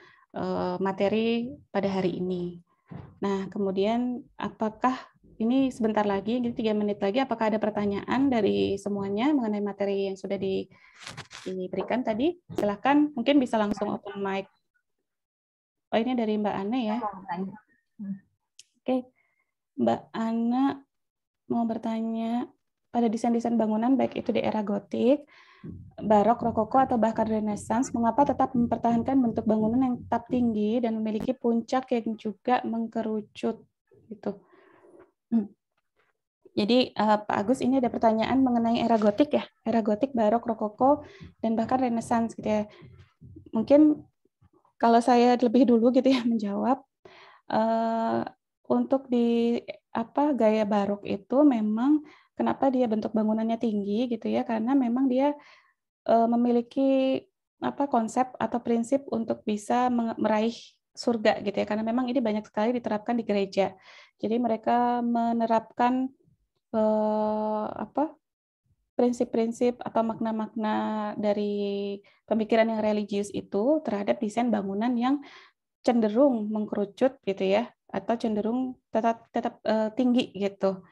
materi pada hari ini. Nah, kemudian apakah ini sebentar lagi, jadi 3 menit lagi, apakah ada pertanyaan dari semuanya mengenai materi yang sudah diberikan tadi? Silahkan, mungkin bisa langsung open mic. Oh, ini dari Mbak Ana ya. Oke, Mbak Ana mau bertanya, pada desain-desain bangunan, baik itu di era gotik, barok, rokoko, atau bahkan Renaissance, mengapa tetap mempertahankan bentuk bangunan yang tetap tinggi dan memiliki puncak yang juga mengkerucut? Gitu. Jadi Pak Agus, ini ada pertanyaan mengenai era gotik ya, era gotik, barok, rokoko, dan bahkan Renaissance gitu ya. mungkin kalau saya lebih dulu gitu ya menjawab, untuk di gaya barok itu memang kenapa dia bentuk bangunannya tinggi gitu ya, karena memang dia memiliki konsep atau prinsip untuk bisa meraih surga gitu ya, karena memang ini banyak sekali diterapkan di gereja. Jadi mereka menerapkan prinsip-prinsip atau makna-makna dari pemikiran yang religius itu terhadap desain bangunan yang cenderung mengkerucut gitu ya, atau cenderung tetap tinggi gitu.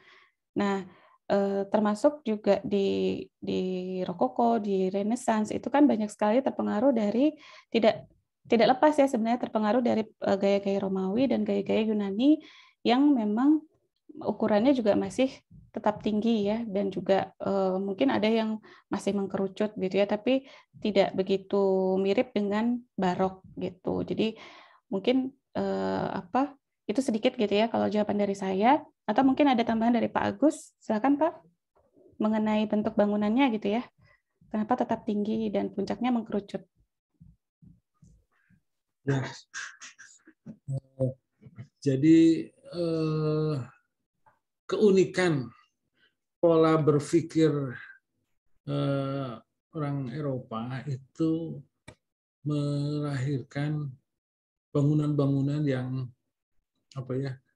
Nah, termasuk juga di Rokoko, di Renaissance itu kan banyak sekali terpengaruh dari tidak lepas ya sebenarnya terpengaruh dari gaya-gaya Romawi dan gaya-gaya Yunani yang memang ukurannya juga masih tetap tinggi ya, dan juga mungkin ada yang masih mengkerucut gitu ya, tapi tidak begitu mirip dengan barok gitu. Jadi mungkin itu sedikit gitu ya kalau jawaban dari saya. Atau mungkin ada tambahan dari Pak Agus, silakan Pak, mengenai bentuk bangunannya gitu ya. Kenapa tetap tinggi dan puncaknya mengkerucut? Ya. Jadi keunikan pola berpikir orang Eropa itu melahirkan bangunan-bangunan yang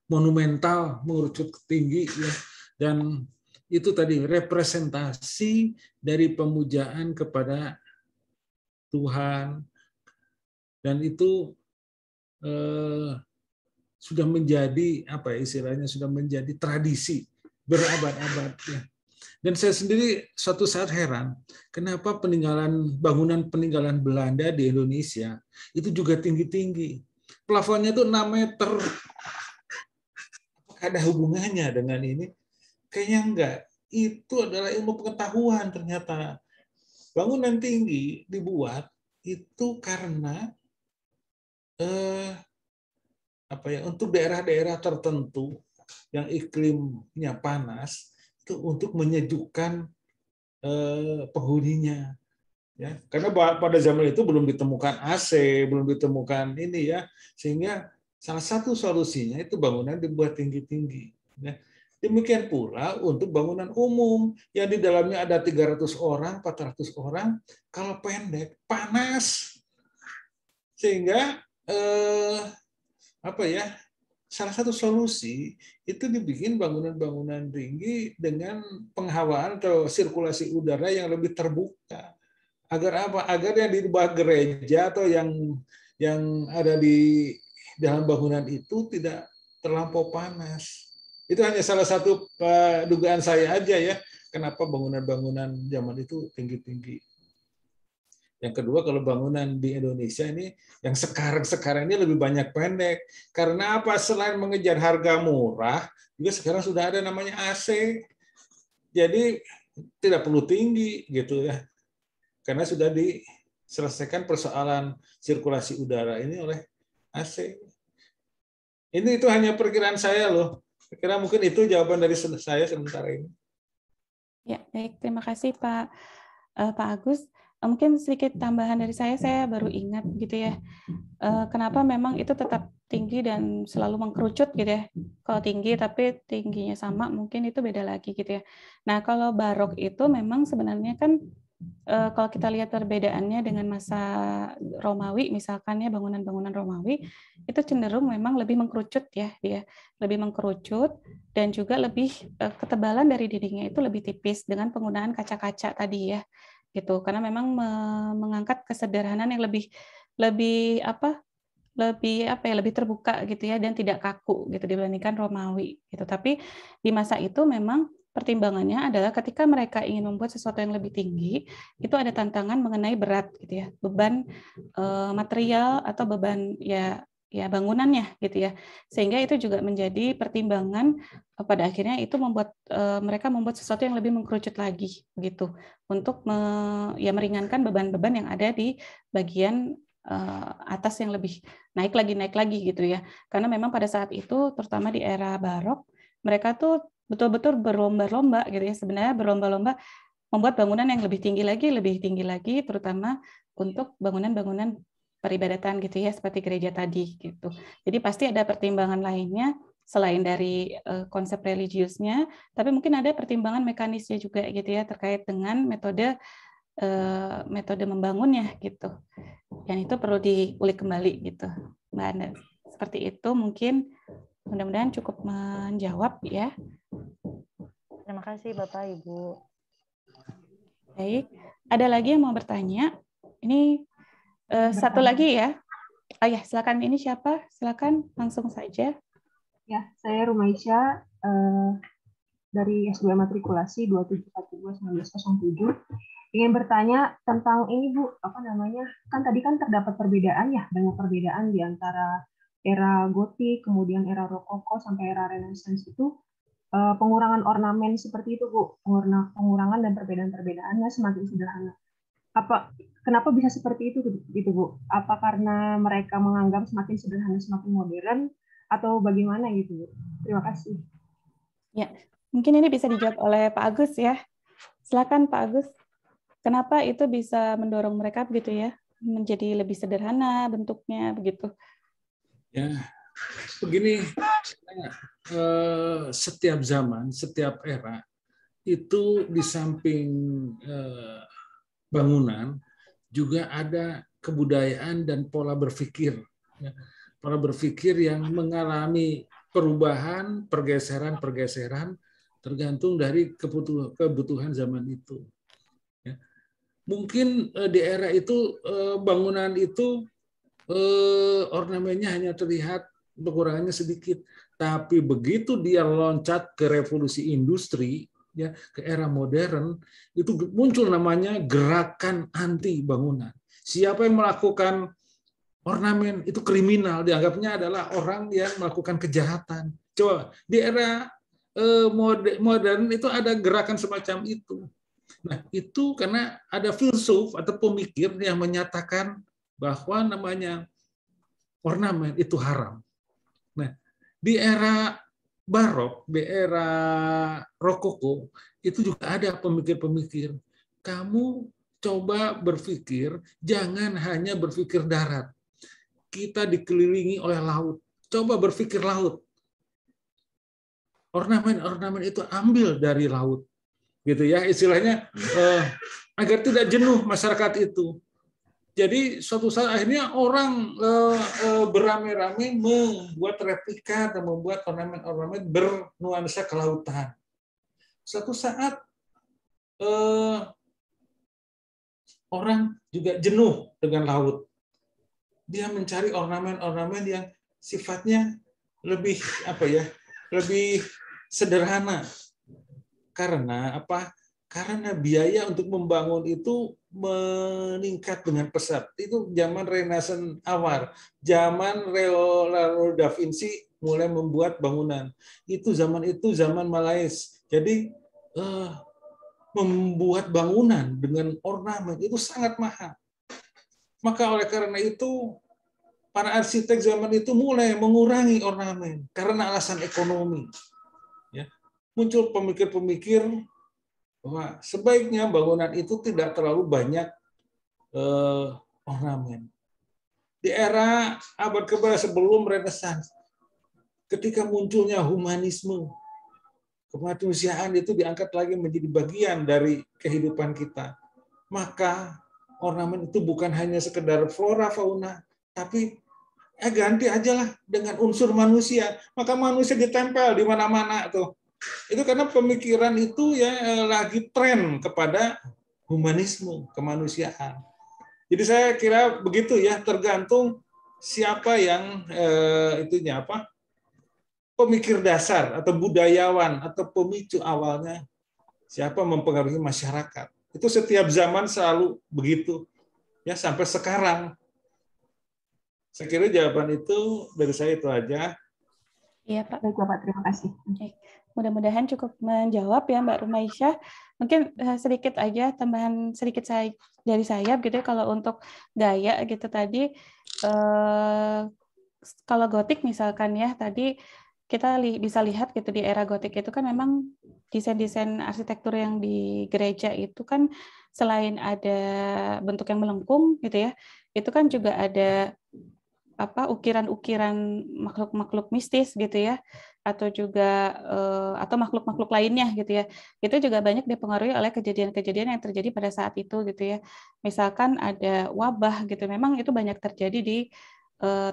monumental, mengerucut tinggi ya, dan itu tadi representasi dari pemujaan kepada Tuhan, dan itu sudah menjadi istilahnya sudah menjadi tradisi berabad-abad ya. Dan saya sendiri suatu saat heran kenapa bangunan peninggalan Belanda di Indonesia itu juga tinggi-tinggi. Plafonnya itu 6 meter. Apakah ada hubungannya dengan ini? Kayaknya enggak. Itu adalah ilmu pengetahuan ternyata. Bangunan tinggi dibuat itu karena untuk daerah-daerah tertentu yang iklimnya panas itu untuk menyejukkan penghuninya. Ya, karena pada zaman itu belum ditemukan AC, belum ditemukan ini ya, sehingga salah satu solusinya itu bangunan dibuat tinggi-tinggi. Ya. Demikian pula untuk bangunan umum yang di dalamnya ada 300 orang, 400 orang, kalau pendek panas, sehingga salah satu solusi itu dibikin bangunan-bangunan tinggi dengan penghawaan atau sirkulasi udara yang lebih terbuka. Agar apa? Agar yang di bawah gereja atau yang ada di dalam bangunan itu tidak terlampau panas. Itu hanya salah satu dugaan saya aja ya, kenapa bangunan-bangunan zaman itu tinggi-tinggi. Yang kedua, kalau bangunan di Indonesia ini yang sekarang ini lebih banyak pendek. Karena apa? Selain mengejar harga murah, juga sekarang sudah ada namanya AC. Jadi tidak perlu tinggi gitu ya. Karena sudah diselesaikan persoalan sirkulasi udara ini oleh AC. Itu hanya perkiraan saya loh. Kira mungkin itu jawaban dari saya sementara ini. Ya, baik. Terima kasih Pak Agus. Mungkin sedikit tambahan dari saya baru ingat gitu ya, kenapa memang itu tetap tinggi dan selalu mengkerucut gitu ya. Kalau tinggi tapi tingginya sama, mungkin itu beda lagi gitu ya. Nah, kalau barok itu memang sebenarnya kan kalau kita lihat perbedaannya dengan masa Romawi, misalkan ya bangunan-bangunan Romawi, itu cenderung memang lebih mengkerucut ya, dia lebih mengkerucut dan juga lebih ketebalan dari dindingnya itu lebih tipis dengan penggunaan kaca-kaca tadi ya. Gitu, karena memang mengangkat kesederhanaan yang lebih terbuka gitu ya, dan tidak kaku gitu dibandingkan Romawi gitu. Tapi di masa itu memang pertimbangannya adalah ketika mereka ingin membuat sesuatu yang lebih tinggi, itu ada tantangan mengenai berat gitu ya, beban material atau beban ya bangunannya gitu ya, sehingga itu juga menjadi pertimbangan pada akhirnya itu membuat mereka membuat sesuatu yang lebih mengkerucut lagi gitu untuk meringankan beban-beban yang ada di bagian atas yang lebih naik lagi gitu ya, karena memang pada saat itu terutama di era barok mereka tuh betul-betul berlomba-lomba gitu ya, sebenarnya berlomba-lomba membuat bangunan yang lebih tinggi lagi terutama untuk bangunan-bangunan peribadatan gitu ya, seperti gereja tadi gitu. Jadi pasti ada pertimbangan lainnya selain dari konsep religiusnya, tapi mungkin ada pertimbangan mekanisnya juga gitu ya, terkait dengan metode membangunnya gitu. Dan itu perlu diulik kembali gitu, Mbak Anda. Seperti itu mungkin, mudah-mudahan cukup menjawab ya. Terima kasih Bapak Ibu. Baik, ada lagi yang mau bertanya? Ini satu lagi ya. Oh ya, silakan. Ini siapa? Silakan langsung saja. Ya, saya Rumaisya dari S2 Matrikulasi 2742/1907. Ingin bertanya tentang ini Bu, apa namanya? Kan tadi kan terdapat perbedaan ya, banyak perbedaan di antara era Gotik, kemudian era Rokoko sampai era Renaissance itu. Pengurangan ornamen seperti itu Bu, pengurangan dan perbedaan-perbedaannya semakin sederhana. Kenapa bisa seperti itu gitu Bu? Apa karena mereka menganggap semakin sederhana semakin modern atau bagaimana gitu Bu? Terima kasih. Ya, mungkin ini bisa dijawab oleh Pak Agus ya. Silakan Pak Agus. Kenapa itu bisa mendorong mereka begitu ya, menjadi lebih sederhana bentuknya begitu? Ya, begini, setiap zaman, setiap era itu di samping bangunan juga ada kebudayaan dan pola berpikir, pola berpikir yang mengalami perubahan, pergeseran tergantung dari kebutuhan zaman itu. Mungkin di era itu bangunan itu ornamennya hanya terlihat pengurangannya sedikit, tapi begitu dia loncat ke revolusi industri, ya ke era modern, itu muncul namanya gerakan anti bangunan. Siapa yang melakukan ornamen itu kriminal, dianggapnya adalah orang yang melakukan kejahatan. Coba di era modern itu ada gerakan semacam itu. Nah, itu karena ada filsuf atau pemikir yang menyatakan bahwa namanya ornamen itu haram. Nah, di era Barok, di era Rokoko, itu juga ada pemikir-pemikir. Kamu coba berpikir, jangan hanya berpikir darat. Kita dikelilingi oleh laut. Coba berpikir laut. Ornamen-ornamen itu ambil dari laut. Gitu ya, istilahnya agar tidak jenuh masyarakat itu. Jadi suatu saat akhirnya orang beramai-ramai membuat replika atau membuat ornamen-ornamen bernuansa kelautan. Suatu saat orang juga jenuh dengan laut. Dia mencari ornamen-ornamen yang sifatnya lebih lebih sederhana. Karena apa? Karena biaya untuk membangun itu meningkat dengan pesat. Itu zaman Renaissance awal, zaman Leonardo da Vinci mulai membuat bangunan. Itu zaman Malaysia. Jadi membuat bangunan dengan ornamen itu sangat mahal. Maka oleh karena itu para arsitek zaman itu mulai mengurangi ornamen karena alasan ekonomi. Ya. Muncul pemikir-pemikir bahwa sebaiknya bangunan itu tidak terlalu banyak ornamen. Di era abad ke-11 sebelum Renaissance, ketika munculnya humanisme, kemanusiaan itu diangkat lagi menjadi bagian dari kehidupan kita. Maka ornamen itu bukan hanya sekedar flora fauna, tapi ganti ajalah dengan unsur manusia. Maka manusia ditempel di mana-mana tuh. Itu karena pemikiran itu ya lagi tren kepada humanisme, kemanusiaan. Jadi saya kira begitu ya, tergantung siapa yang pemikir dasar atau budayawan atau pemicu awalnya, siapa mempengaruhi masyarakat. Itu setiap zaman selalu begitu ya sampai sekarang. Saya kira jawaban itu dari saya itu aja. Iya Pak. Baik Bapak, terima kasih. Mudah-mudahan cukup menjawab ya Mbak Rumaisya. Mungkin sedikit aja tambahan sedikit dari saya gitu ya, kalau untuk gaya gitu tadi kalau gotik misalkan ya tadi kita bisa lihat gitu di era gotik itu kan memang desain-desain arsitektur yang di gereja itu kan selain ada bentuk yang melengkung gitu ya, itu kan juga ada ukiran-ukiran makhluk-makhluk mistis gitu ya, atau juga atau makhluk-makhluk lainnya gitu ya. Itu juga banyak dipengaruhi oleh kejadian-kejadian yang terjadi pada saat itu gitu ya. Misalkan ada wabah gitu, memang itu banyak terjadi di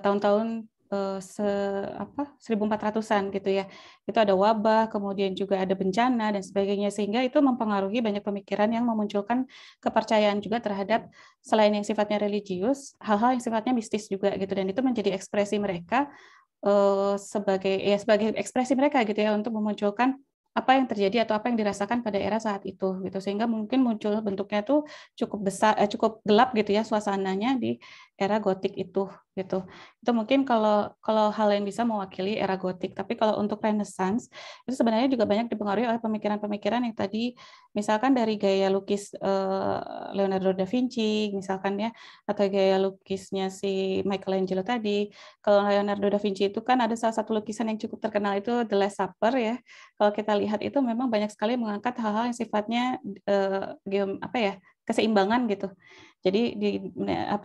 tahun-tahun 1400-an gitu ya. Itu ada wabah, kemudian juga ada bencana dan sebagainya, sehingga itu mempengaruhi banyak pemikiran yang memunculkan kepercayaan juga terhadap selain yang sifatnya religius, hal-hal yang sifatnya mistis juga gitu, dan itu menjadi ekspresi mereka sebagai ekspresi mereka gitu ya, untuk memunculkan apa yang terjadi atau apa yang dirasakan pada era saat itu gitu, sehingga mungkin muncul bentuknya tuh cukup besar, cukup gelap gitu ya suasananya di era gotik itu gitu. Itu mungkin kalau hal yang bisa mewakili era gotik. Tapi kalau untuk Renaissance itu sebenarnya juga banyak dipengaruhi oleh pemikiran-pemikiran yang tadi, misalkan dari gaya lukis Leonardo da Vinci misalkan ya, atau gaya lukisnya si Michelangelo tadi. Kalau Leonardo da Vinci itu kan ada salah satu lukisan yang cukup terkenal itu The Last Supper ya. Kalau kita lihat itu memang banyak sekali mengangkat hal-hal yang sifatnya keseimbangan gitu. Jadi di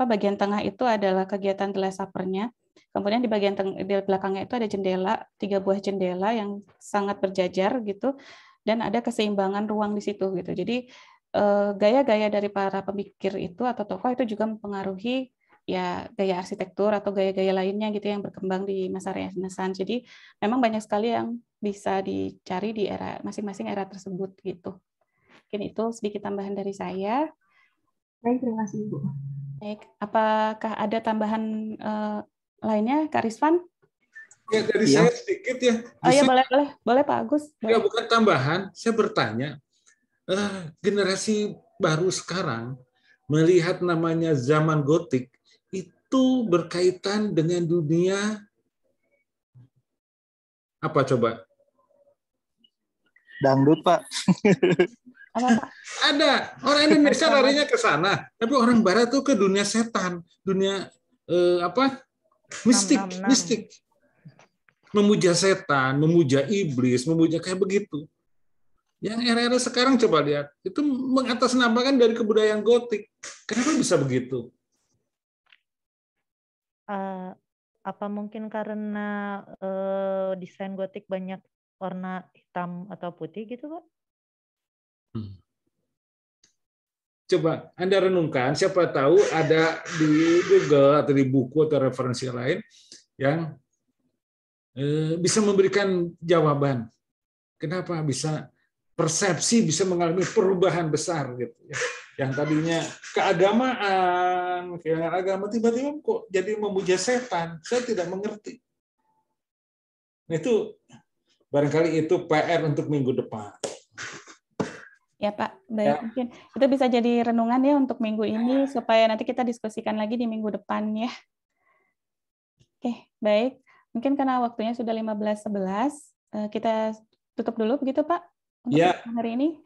bagian tengah itu adalah kegiatan The Last Supper-nya. Kemudian di belakangnya itu ada jendela, 3 buah jendela yang sangat berjajar gitu, dan ada keseimbangan ruang di situ gitu. Jadi gaya-gaya dari para pemikir itu atau tokoh itu juga mempengaruhi ya gaya arsitektur atau gaya-gaya lainnya gitu yang berkembang di masa Renaissance. Jadi memang banyak sekali yang bisa dicari di era masing-masing era tersebut gitu. Mungkin itu sedikit tambahan dari saya. Baik, terima kasih Ibu. Baik, apakah ada tambahan lainnya, Kak Rizvan? Ya, dari saya sedikit ya. Oh ya, boleh Pak Agus. Ya, bukan tambahan, saya bertanya, generasi baru sekarang melihat namanya zaman gotik itu berkaitan dengan dunia apa coba? Dangdut, Pak. Apa, Pak? Ada. Orang Indonesia larinya ke sana, tapi orang barat tuh ke dunia setan, dunia mistik. Memuja setan, memuja iblis, memuja kayak begitu. Yang era-era sekarang coba lihat, itu mengatasnamakan dari kebudayaan gotik. Kenapa bisa begitu? Apa mungkin karena desain gotik banyak warna hitam atau putih gitu, Pak? Coba Anda renungkan, siapa tahu ada di Google atau di buku atau referensi lain yang bisa memberikan jawaban. Kenapa bisa persepsi bisa mengalami perubahan besar gitu ya. Yang tadinya keagamaan tiba-tiba kok jadi memuja setan. Saya tidak mengerti. Itu barangkali itu PR untuk minggu depan. Ya Pak, baik. Ya. Mungkin itu bisa jadi renungan ya untuk minggu ini supaya nanti kita diskusikan lagi di minggu depan ya. Oke, baik. Mungkin karena waktunya sudah 15.11, kita tutup dulu begitu Pak untuk hari ini.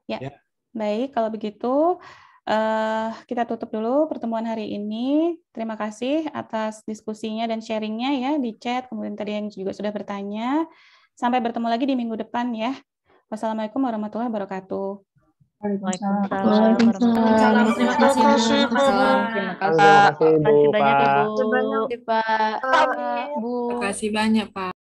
Ya. Baik, kalau begitu kita tutup dulu pertemuan hari ini. Terima kasih atas diskusinya dan sharingnya ya di chat, kemudian tadi yang juga sudah bertanya. Sampai bertemu lagi di minggu depan ya. Wassalamualaikum warahmatullahi wabarakatuh. Waalaikumsalam. Terima kasih, Bu. Terima kasih banyak, Ibu. Terima kasih, Pak. Bu. Terima kasih banyak, Pak.